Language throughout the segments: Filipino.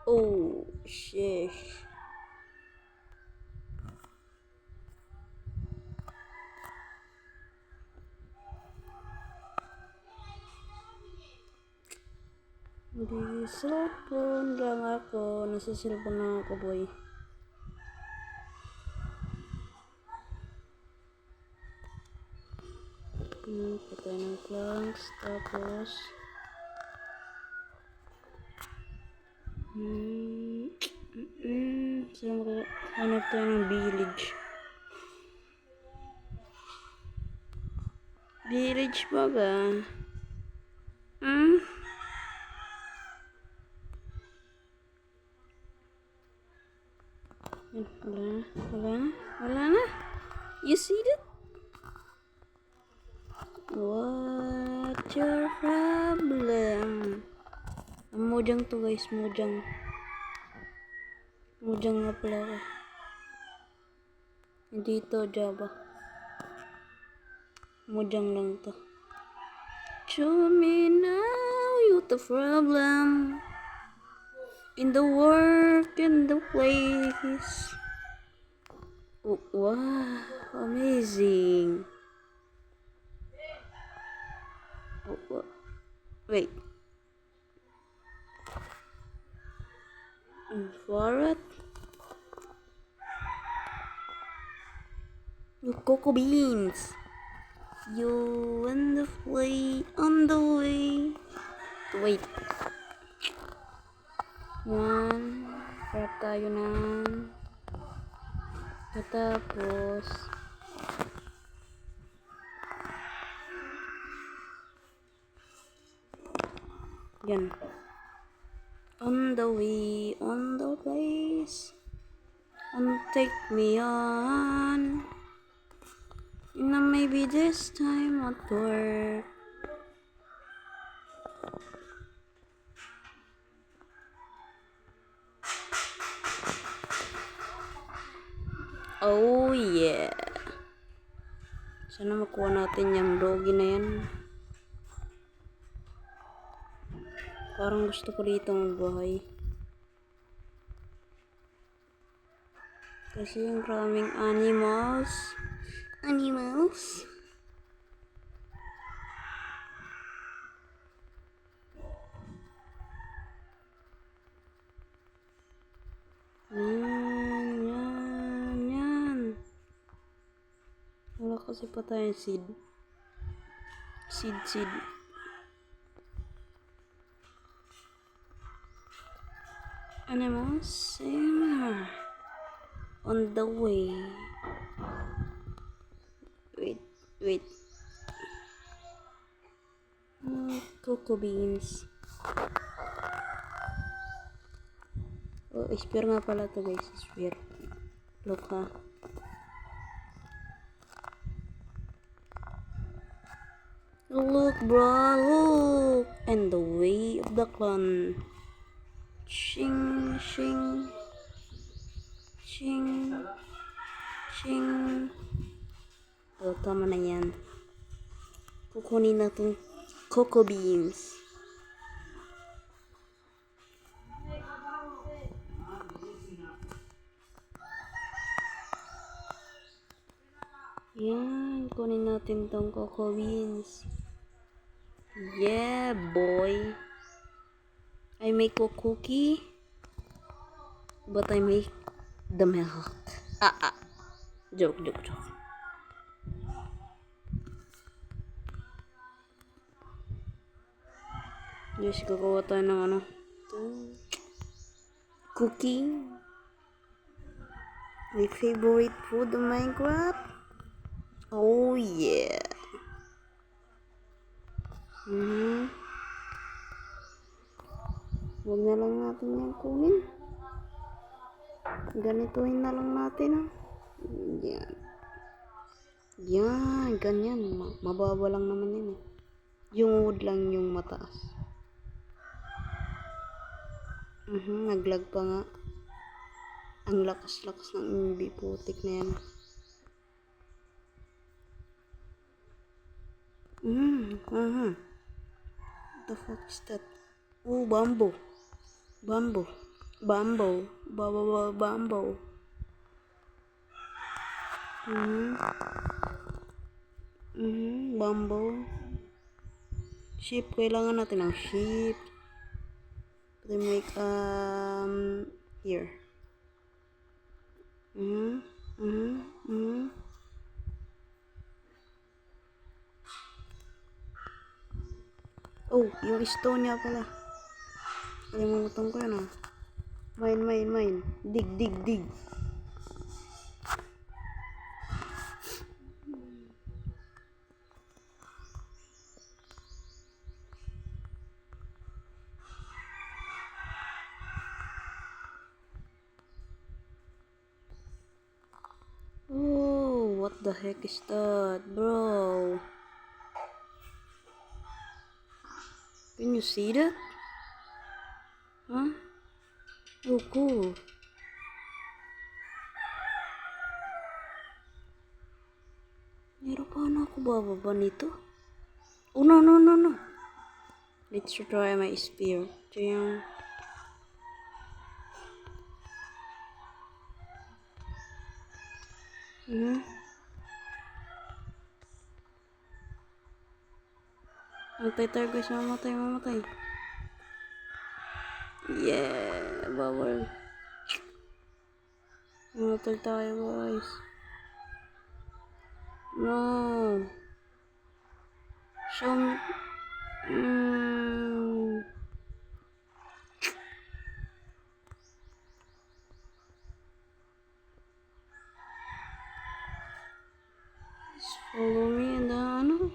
Oh, sheesh. Di cellphone lang ako. Nasa cellphone lang ako, boy. Patay ng planks. Tapos saan hanap tayo ng village. Village ba ba? Wala na. You see that? What's your problem? Mojang to guys, mojang. Mojang nga pala ako. Hindi to Java. Mojang lang to. Show me now you the problem. In the work, in the place. Oh, wow, amazing. Oh, wait. What? Cocoa beans. You on the way. Wait. Yan. Harap tayo ng tapos yan. On the way, on the place. And take me on. Now maybe this time won't work. Oh yeah. Sana makuha natin yung doggy na yan. Parang gusto ko dito magbahay. Kasi yung maraming animals. Yan. Wala kasi pa tayong seed. Seed. Animals on the way. Wait. Cocoa beans. Oh, spear nga pala to guys. Spear. Look ha. Look bro, look. And the way of the clan. Shing. Oh, tama na yan. Kukunin natin cocoa beans. Yan, kunin natin tong cocoa beans. Yeah, boy. I make a cookie, but I make the milk. Joke. Yes, gagawa tayo ng cookie. My favorite food in Minecraft. Oh yeah. Huwag na lang natin yan kunin. Ganituhin na lang natin Yan, ganyan. Mababa lang naman yan Yung wood lang yung mataas. Naglag pa nga. Ang lakas-lakas ng MB putik na yan. the fuck is that? Oh, bamboo. Bamboo. Bamboo. Bamboo. Bamboo. Sheep. Kailangan natin ng sheep. To make, here. Oh, yung stone niya pala. Kalimutan ko yun ah. Mine. Dig. Oh, what the heck is that, bro? Can you see that? Huh? Oh, cool. Meron paano ako bababa nito? Oh, no. Let's try my spear. Ito yung... Matay tayo guys, mamatay. Yeah, bawal. Mamatay tayo guys. No. Show me. Just follow me and ano?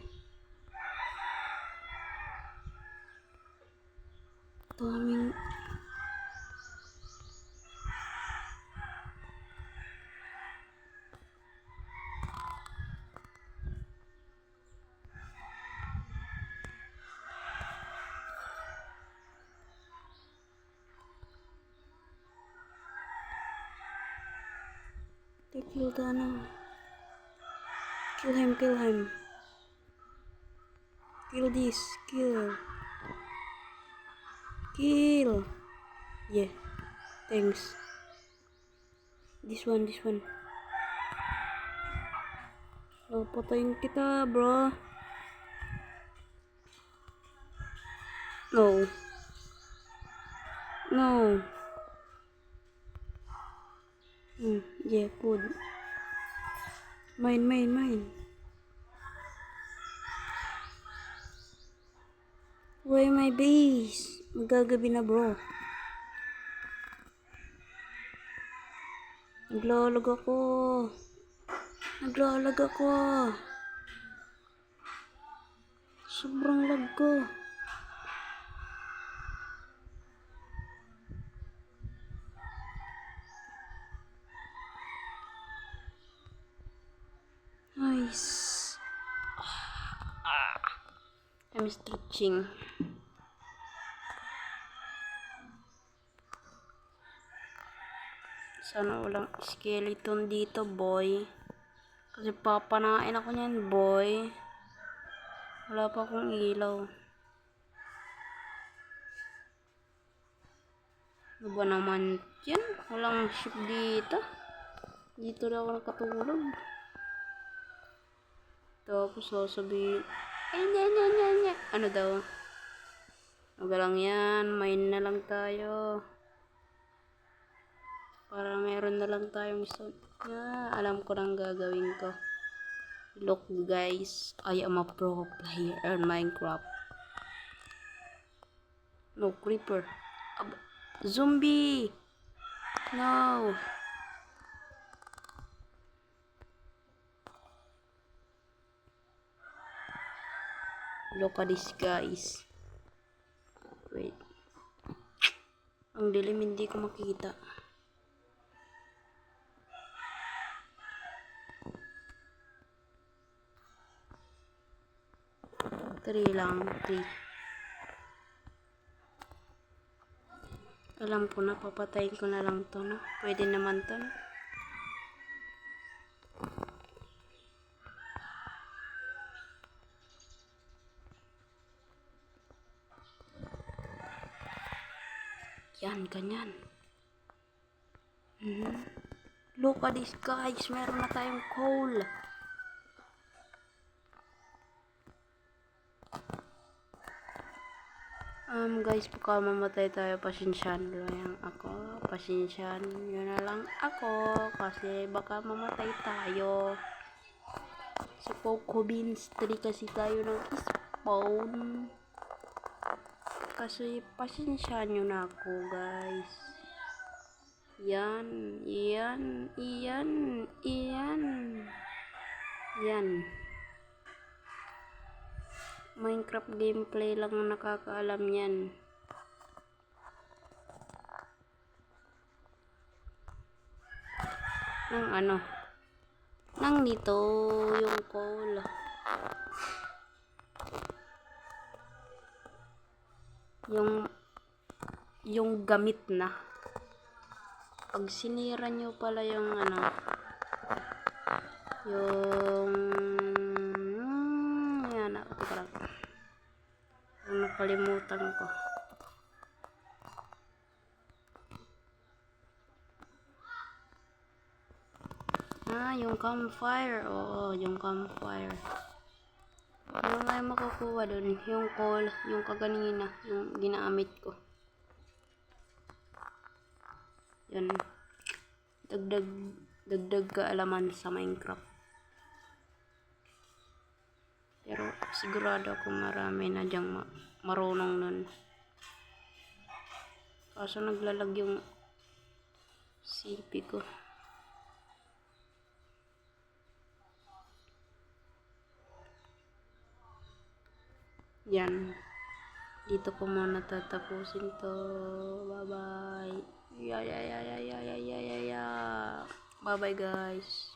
Daming... They killed ano. Kill him. Kill this. Kill. Yeah. Thanks. This one. Oh, patayin kita, bro. No. Yeah, good. Mine. Why my base? Magagabi na, bro. Naglalag ako. Sobrang lag ko. Nice. I'm stretching. Sana walang skeleton dito, boy. Kasi papanain ako niyan, boy. Wala pa akong ilaw. Ano ba naman yan? Walang ship dito. Dito na ako nakatulog. Tapos sasabihin, ano daw? Huwag lang yan, mine na lang tayo. Para meron na lang tayong stone. Alam ko nang gagawin ko. Look guys, I am a pro player in Minecraft. No, creeper. Zombie! No! Look at this guys. Wait. Ang dilim, hindi ko makita. Three. Alam ko na, papatayin ko na lang to, no? Pwede naman to, no? Yan, ganyan. Look at this guys, meron na tayong coal. Guys, baka mamatay tayo, pasensyahan lang ako. Pasensyahan nyo na lang ako kasi baka mamatay tayo. Sa Poco Beans 3 kasi tayo ng spawn. Kasi pasensyahan nyo na ako guys. Yan. Minecraft gameplay lang ang nakakaalam yan. Nang nito yung coal. Yung gamit na. Pag sinira nyo pala yung yan, nakalimutan ko. Yung campfire. Oo, yung campfire. Ano nga yung makukuha dun? Yung coal, yung kaganina, yung ginamit ko. Yan. Dagdag kaalaman sa Minecraft. Pero sigurado ako marami na dyang marunong nun. Kaso naglalag yung CP ko. Yan. Dito ko muna tatapusin to. Bye bye. Bye bye guys.